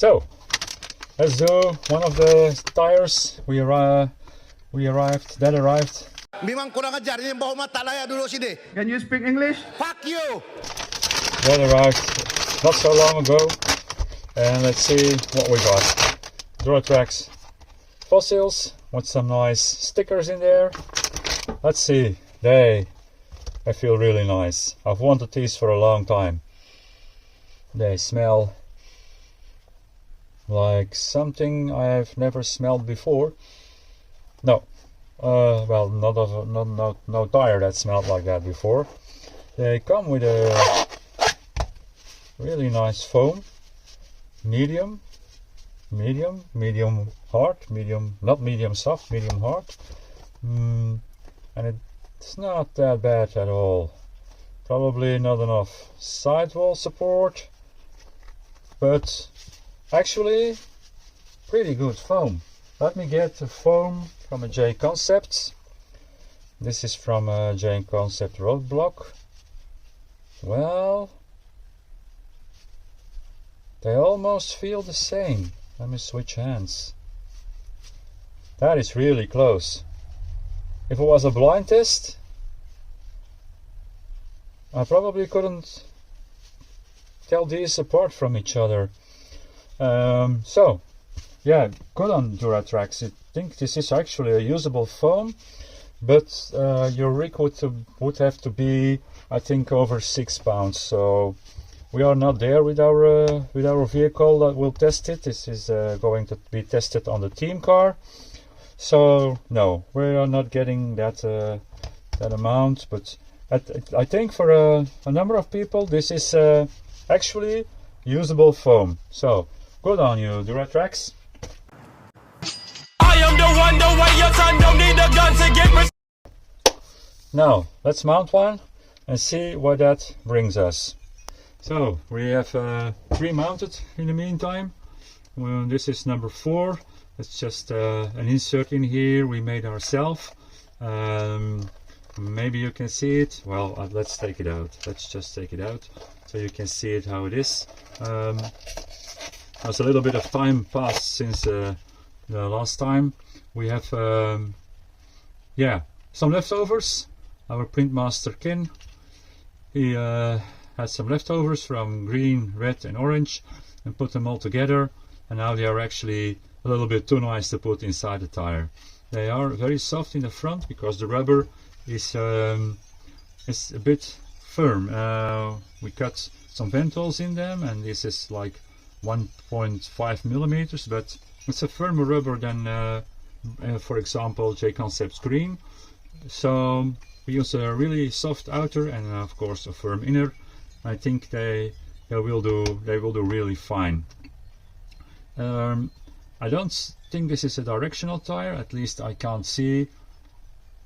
So let's do one of the tires. That arrived. Can you speak English? Fuck you! That arrived not so long ago. And let's see what we got. Duratrax Fossils with some nice stickers in there. Let's see. They feel really nice. I've wanted these for a long time. They smell like something I have never smelled before. No, well, no tire that smelled like that before. They come with a really nice foam, medium hard, not medium soft, medium hard, and it's not that bad at all. Probably not enough sidewall support, but actually pretty good foam. Let me get the foam from a J Concept. This is from a J Concept roadblock. Well, they almost feel the same. Let me switch hands. That is really close. If it was a blind test, I probably couldn't tell these apart from each other. So, yeah, good on Duratrax. I think this is actually a usable foam, but your rig would have to be, I think, over 6 pounds. So we are not there with our vehicle that will test it. This is going to be tested on the team car. So no, we are not getting that amount. But I think for a number of people, this is actually usable foam. So good on you, Duratrax. I am the one, the way your son don't need a gun to get. Now let's mount one and see what that brings us. So we have 3 mounted in the meantime. Well, this is number 4. It's just an insert in here we made ourselves. Maybe you can see it. Well, let's take it out. Let's just take it out so you can see it how it is. There's a little bit of time passed since the last time. We have yeah, some leftovers. Our printmaster Ken, he had some leftovers from green, red and orange and put them all together, and now they are actually a little bit too nice to put inside the tire. They are very soft in the front because the rubber is a bit firm. We cut some vent holes in them, and this is like 1.5 millimeters, but it's a firmer rubber than for example J Concept's green. So we use a really soft outer and of course a firm inner. I think they will do really fine. I don't think this is a directional tire, at least I can't see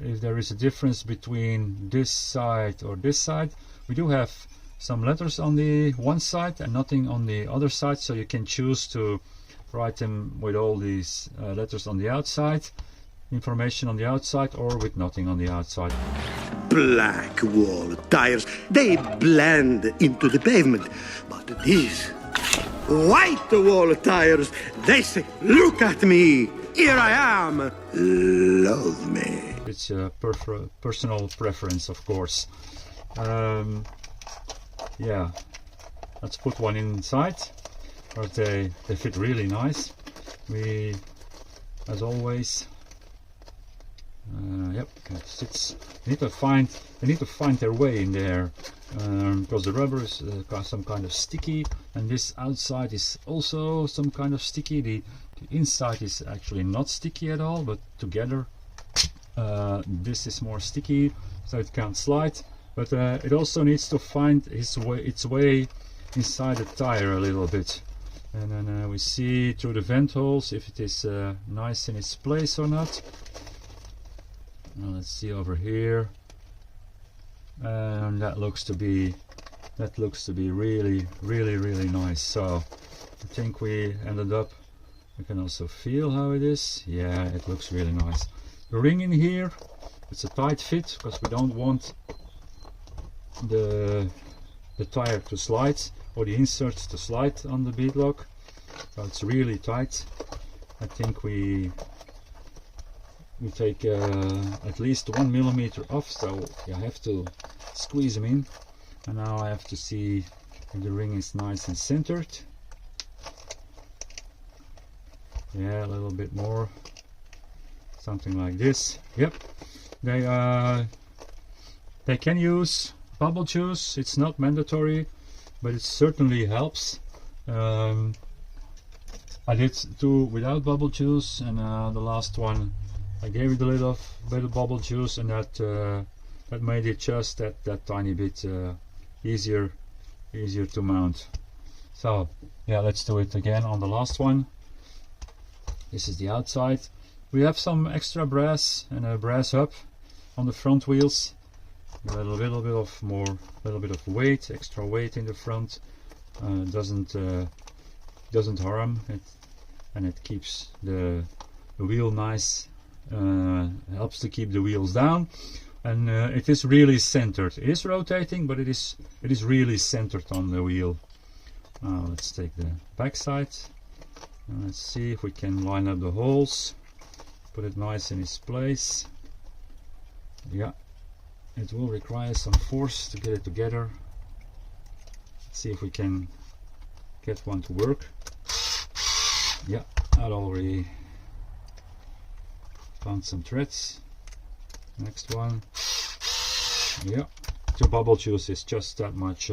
if there is a difference between this side or this side. We do have some letters on the one side and nothing on the other side, so you can choose to write them with all these letters on the outside, information on the outside, or with nothing on the outside. Black wall tires, they blend into the pavement. But these white wall tires, they say, look at me, here I am, love me. It's a personal preference, of course. Yeah, let's put one inside, but they fit really nice. We, as always, yep, it sits. They need to find their way in there, because the rubber is some kind of sticky, and this outside is also some kind of sticky. The inside is actually not sticky at all, but together this is more sticky, so it can't slide. But it also needs to find its way inside the tire a little bit, and then we see through the vent holes if it is nice in its place or not. Now let's see over here, and that looks to be really nice. So I think we ended up, you can also feel how it is. Yeah, it looks really nice. The ring in here, it's a tight fit because we don't want the tire to slide or the inserts to slide on the bead lock. so it's really tight. I think we take at least 1 millimeter off, so you have to squeeze them in. And now I have to see if the ring is nice and centered. Yeah, a little bit more, something like this. Yep, they can use bubble juice. It's not mandatory, but it certainly helps. I did two without bubble juice, and the last one I gave it a little bit of bubble juice, and that made it just that tiny bit easier to mount. So yeah, let's do it again on the last one. This is the outside. We have some extra brass and a brass hub on the front wheels. A little bit of weight, extra weight in the front. Doesn't harm it, and it keeps the wheel nice. Helps to keep the wheels down, and it is really centered. It is rotating, but it is really centered on the wheel. Now let's take the back side. Let's see if we can line up the holes, put it nice in its place. Yeah, it will require some force to get it together. Let's see if we can get one to work. Yeah, I already found some threads. Next one. Yeah, the bubble juice is just that much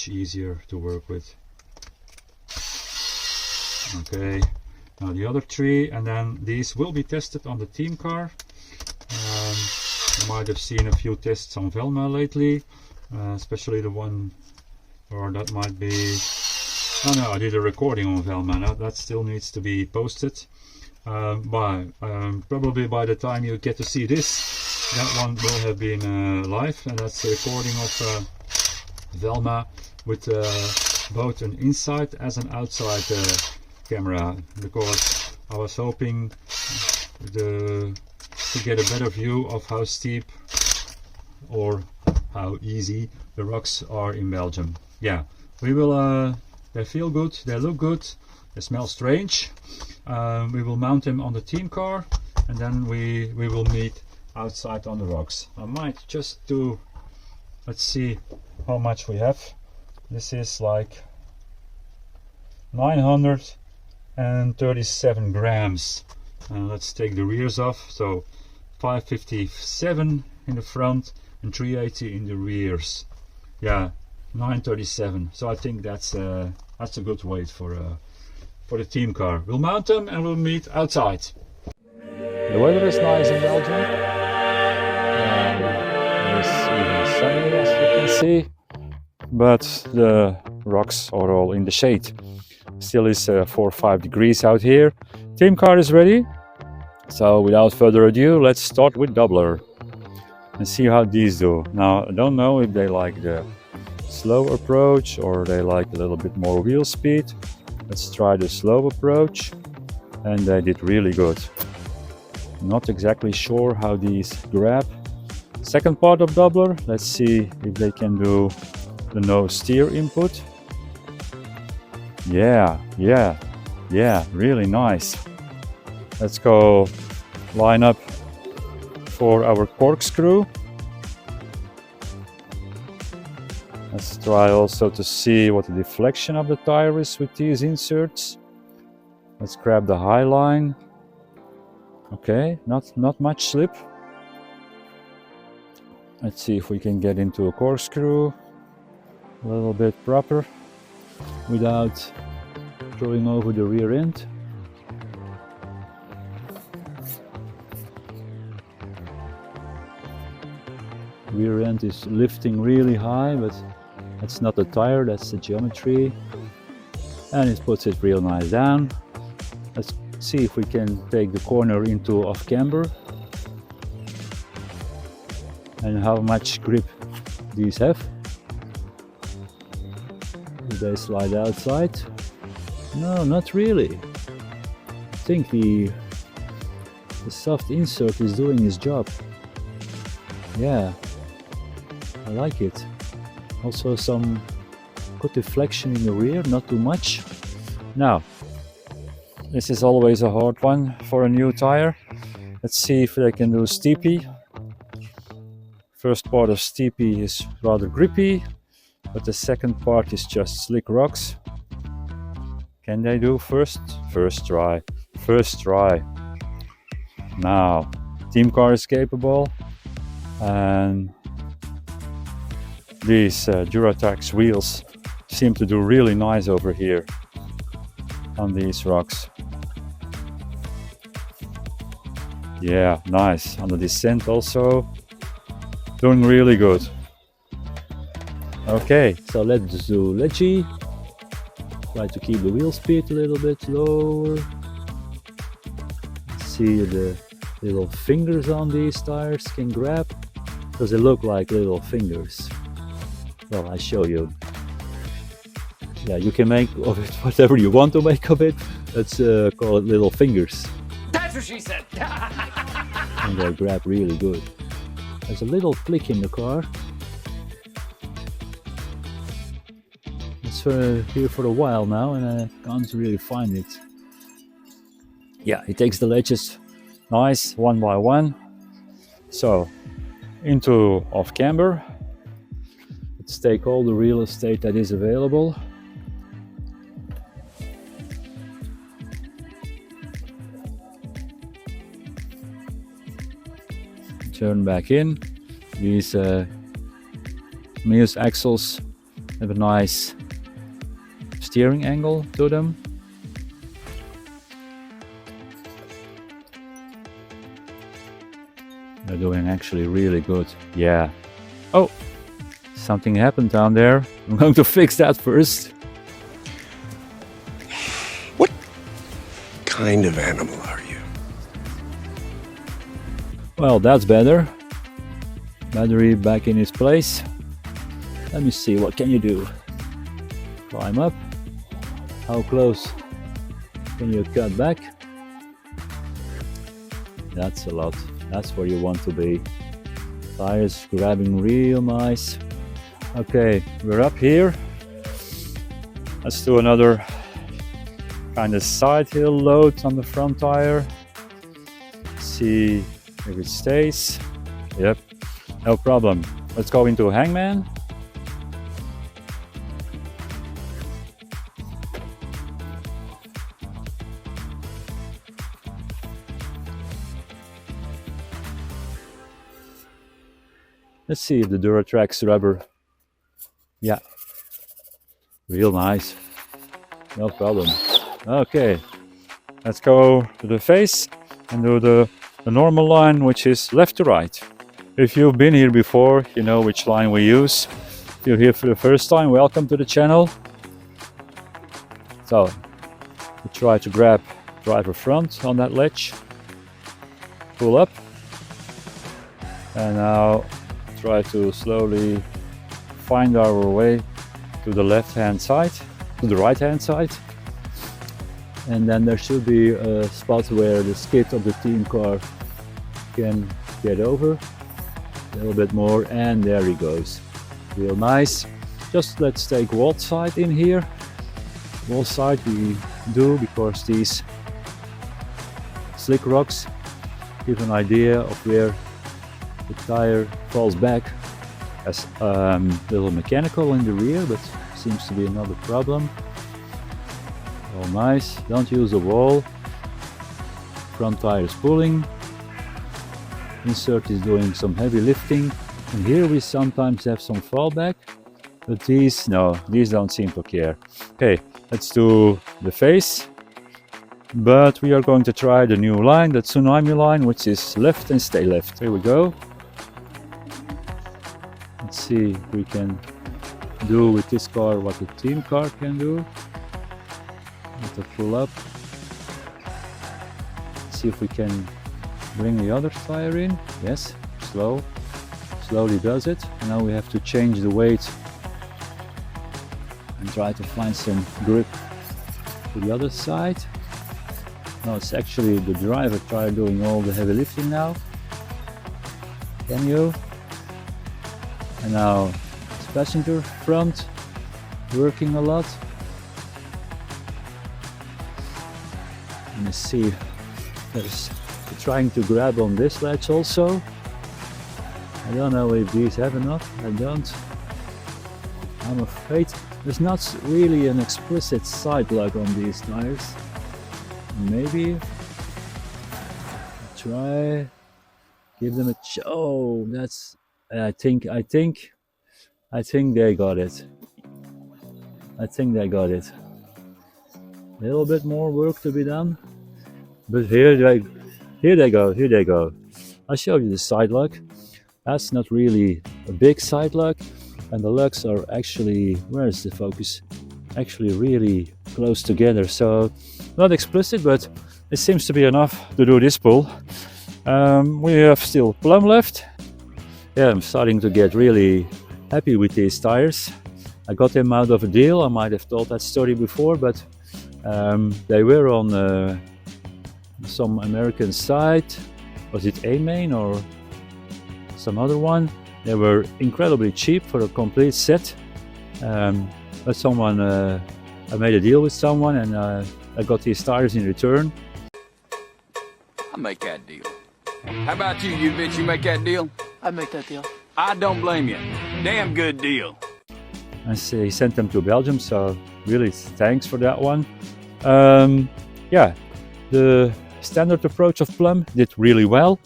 easier to work with. Okay, now the other three, and then these will be tested on the team car. You might have seen a few tests on Velma lately, especially the one, or that might be, oh no, I did a recording on Velma. That still needs to be posted. Probably by the time you get to see this, that one will have been live, and that's a recording of Velma with both an inside as an outside camera, because I was hoping to get a better view of how steep or how easy the rocks are in Belgium. Yeah, we will. They feel good, they look good, they smell strange. We will mount them on the team car, and then we will meet outside on the rocks. I might just do, let's see how much we have. This is like 937 grams. Let's take the rears off. So 557 in the front and 380 in the rears. Yeah, 937. So I think that's a good weight for the team car. We'll mount them and we'll meet outside. The weather is nice in Belgium. It's even sunny, as you can see, but the rocks are all in the shade. Still is 4 or 5 degrees out here. Team car is ready. So without further ado, let's start with doubler and see how these do. Now I don't know if they like the slow approach or they like a little bit more wheel speed. Let's try the slow approach, and they did really good. Not exactly sure how these grab. Second part of doubler, let's see if they can do the no steer input. Yeah, really nice. Let's go line up for our corkscrew. Let's try also to see what the deflection of the tire is with these inserts. Let's grab the high line. Okay, not much slip. Let's see if we can get into a corkscrew a little bit proper without throwing over the rear end. Rear end is lifting really high, but that's not the tire, that's the geometry, and it puts it real nice down. Let's see if we can take the corner into off camber and how much grip these have. Do they slide outside? No, not really. I think the soft insert is doing its job. Yeah, I like it. Also some good deflection in the rear, not too much. Now, this is always a hard one for a new tire. Let's see if I can do steepy. First part of steepy is rather grippy, but the second part is just slick rocks. Can they do first? First try. First try. Now, team car is capable, and these Duratrax wheels seem to do really nice over here on these rocks. Yeah, nice. On the descent also, doing really good. Okay, so let's do ledgy. Try to keep the wheel speed a little bit lower. See the little fingers on these tires can grab, because they look like little fingers. Well, I show you. Yeah, you can make of it whatever you want to make of it. Let's call it little fingers. That's what she said. And they grab really good. There's a little click in the car. It's here for a while now, and I can't really find it. Yeah, he takes the ledges nice, one by one. So, into off camber. Let's take all the real estate that is available. Turn back in. These Mia's axles have a nice steering angle to them. They're doing actually really good. Yeah. Oh, something happened down there. I'm going to fix that first. What kind of animal are you? Well, that's better. Battery back in its place. Let me see, what can you do? Climb up. How close can you cut back? That's a lot. That's where you want to be. Tires grabbing real nice. Okay, we're up here. Let's do another kind of side hill load on the front tire. See if it stays. Yep, no problem. Let's go into hangman. Let's see if the Duratrax rubber, yeah, real nice, no problem. Okay, let's go to the face and do the normal line, which is left to right. If you've been here before, you know which line we use. If you're here for the first time, welcome to the channel. So, we try to grab driver front on that ledge, pull up, and now try to slowly find our way to the left hand side, to the right hand side, and then there should be a spot where the skid of the team car can get over a little bit more, and there he goes, real nice. Just let's take wall side in here. Wall side we do because these slick rocks give an idea of where the tire falls back. As little mechanical in the rear, but seems to be another problem. All nice. Don't use the wall. Front tire is pulling. Insert is doing some heavy lifting, and here we sometimes have some fallback, but these, no, these don't seem to care. Okay, let's do the face, but we are going to try the new line, the Tsunami line, which is left and stay left. Here we go. Let's see if we can do with this car what the team car can do. Let it pull up. Let's see if we can bring the other tire in. Yes, slowly does it. And now we have to change the weight and try to find some grip to the other side. No, it's actually the driver tire doing all the heavy lifting now. Can you? And now it's passenger front working a lot. Let me see. There's trying to grab on this ledge also. I don't know if these have enough. I don't. I'm afraid there's not really an explicit side lug on these tires. Maybe try give them a oh, that's I think they got it. I think they got it. A little bit more work to be done, but here they go. I'll show you the side lug. That's not really a big side lug, and the lugs are actually, where is the focus? Actually really close together, so not explicit, but it seems to be enough to do this pull. We have still Plum left. Yeah, I'm starting to get really happy with these tires. I got them out of a deal. I might have told that story before, but they were on some American site. Was it A-Main or some other one? They were incredibly cheap for a complete set. But someone, I made a deal with someone, and I got these tires in return. I'll make that deal. How about you, you bitch? You make that deal? I'd make that deal. I don't blame you. Damn good deal. And he sent them to Belgium, so really thanks for that one. Yeah, the standard approach of Plum did really well.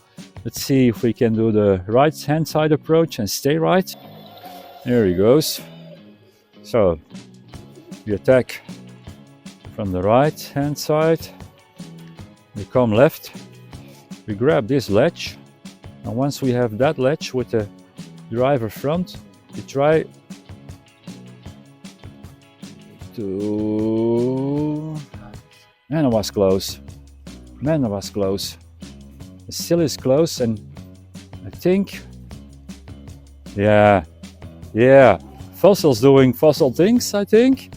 Let's see if we can do the right hand side approach and stay right. There he goes. So we attack from the right hand side. We come left. We grab this ledge. And once we have that ledge with the driver front, we try to... Man, it was close. Man, it was close. It still is close, and I think... Yeah. Fossil's doing Fossil things, I think.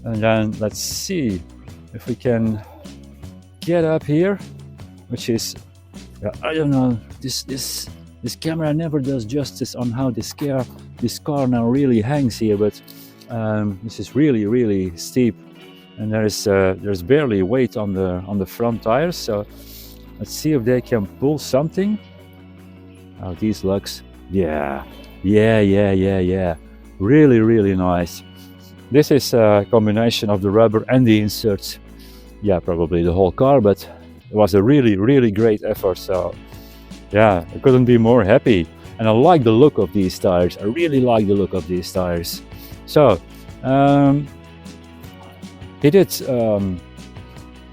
And then let's see if we can get up here, which is... I don't know, this camera never does justice on how this car now really hangs here, but this is really steep, and there's barely weight on the front tires. So let's see if they can pull something. Oh, these lugs, yeah, really nice. This is a combination of the rubber and the inserts. Yeah, probably the whole car, but it was a really great effort. So yeah, I couldn't be more happy, and I like the look of these tires. I really like the look of these tires. So he did a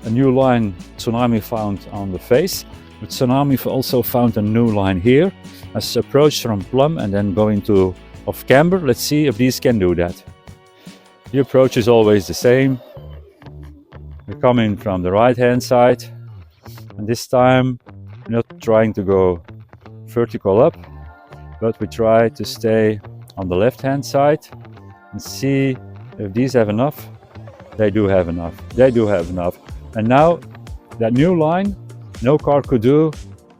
new line Tsunami found on the face, but Tsunami also found a new line here as approach from Plum and then going to off camber. Let's see if these can do that. The approach is always the same. We're coming from the right hand side, and this time we're not trying to go vertical up, but we try to stay on the left hand side and see if these have enough. They do have enough. And now that new line no car could do,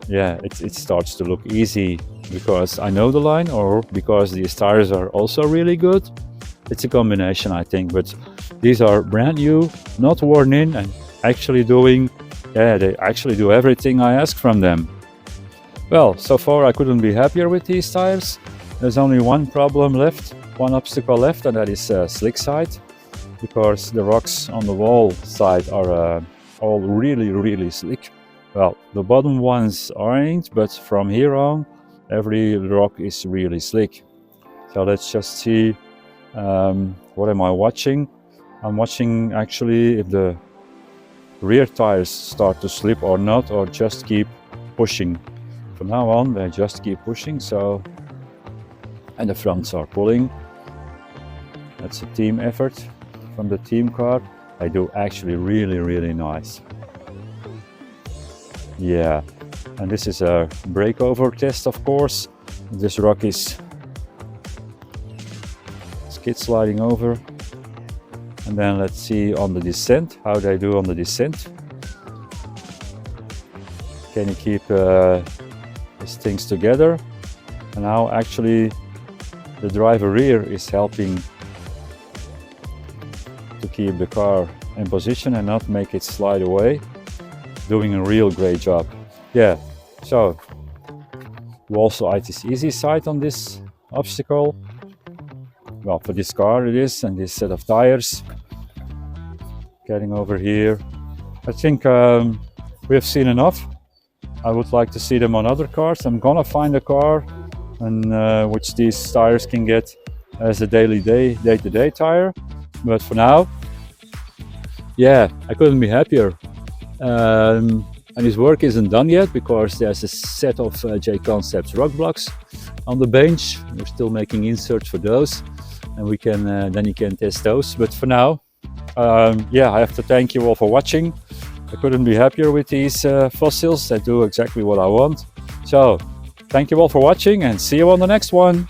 yeah, it starts to look easy because I know the line or because these tires are also really good. It's a combination, I think, but these are brand new, not worn in, and actually doing, yeah, they actually do everything I ask from them. Well, so far I couldn't be happier with these tires. There's only one problem left, one obstacle left, and that is slick side, because the rocks on the wall side are all really slick. Well, the bottom ones aren't, but from here on every rock is really slick. So let's just see, what am I watching? I'm watching actually if the rear tires start to slip or not, or just keep pushing. From now on they just keep pushing, so, and the fronts are pulling. That's a team effort from the team car. They do actually really nice. Yeah, and this is a breakover test, of course. This rock is skid sliding over. And then let's see on the descent, how they do on the descent. Can you keep these things together? And now actually the driver rear is helping to keep the car in position and not make it slide away. doing a real great job. Yeah, so you also had this easy side on this obstacle. Well, for this car it is, and this set of tires. Getting over here. I think we have seen enough. I would like to see them on other cars. I'm gonna find a car and which these tires can get as a day-to-day tire. But for now, yeah, I couldn't be happier. And his work isn't done yet because there's a set of J Concepts rock blocks on the bench. We're still making inserts for those, and we can then you can test those. But for now, yeah, I have to thank you all for watching. I couldn't be happier with these fossils. They do exactly what I want. So, thank you all for watching and see you on the next one.